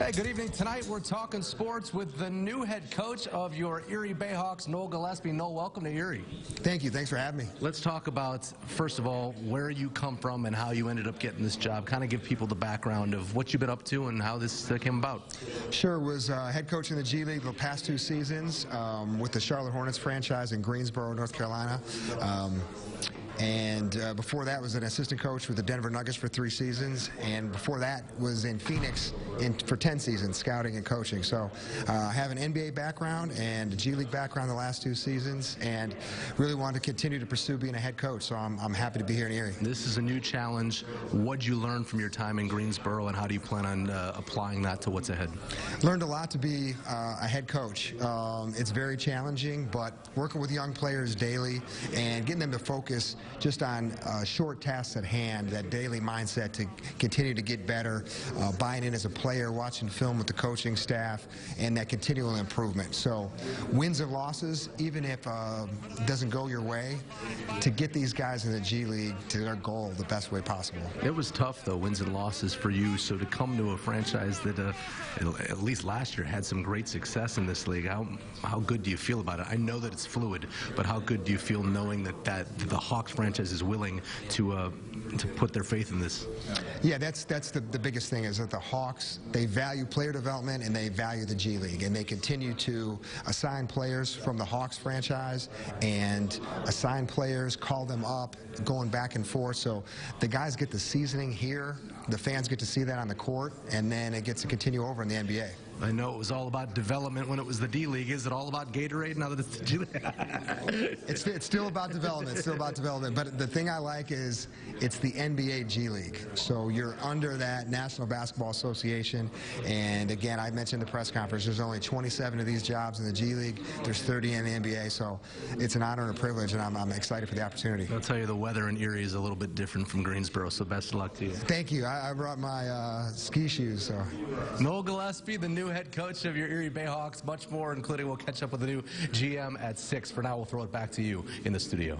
Hey, good evening. Tonight we're talking sports with the new head coach of your Erie BayHawks, Noel Gillespie. Noel, welcome to Erie. Thank you. Thanks for having me. Let's talk about, first of all, where you come from and how you ended up getting this job. Kind of give people the background of what you've been up to and how this came about. Sure. Was head coach in the G League the past 2 seasons with the Charlotte Hornets franchise in Greensboro, North Carolina. And before that was an assistant coach with the Denver Nuggets for 3 seasons, and before that was in Phoenix for 10 seasons, scouting and coaching. So I have an NBA background and a G League background the last 2 seasons, and really wanted to continue to pursue being a head coach. So I'm happy to be here in Erie. This is a new challenge. What'd you learn from your time in Greensboro, and how do you plan on applying that to what's ahead? Learned a lot to be a head coach. It's very challenging, but working with young players daily and getting them to focus just on short tasks at hand, that daily mindset to continue to get better, buying in as a player, watching film with the coaching staff, and that continual improvement. So wins and losses, even if it doesn't go your way, to get these guys in the G League to their goal the best way possible. It was tough, though, wins and losses for you. So to come to a franchise that at least last year had some great success in this league, how good do you feel about it? I know that it's fluid, but how good do you feel knowing that the Hawks franchise is willing to put their faith in this? Yeah, that's the biggest thing, is that the Hawks, they value player development and they value the G League, and they continue to assign players from the Hawks franchise and assign players, call them up, going back and forth. So the guys get the seasoning here, the fans get to see that on the court, and then it gets to continue over in the NBA. I know it was all about development when it was the D League. Is it all about Gatorade now that it's the G League? It's still about development. It's still about development. But the thing I like is it's the NBA G League. So you're under that National Basketball Association. And again, I mentioned the press conference. There's only 27 of these jobs in the G League. There's 30 in the NBA. So it's an honor and a privilege, and I'm excited for the opportunity. I'll tell you, the weather in Erie is a little bit different from Greensboro. So best of luck to you. Thank you. I brought my ski shoes. So. Noel Gillespie, the new head coach of your Erie BayHawks. Much more, including we'll catch up with the new GM at 6. For now, we'll throw it back to you in the studio.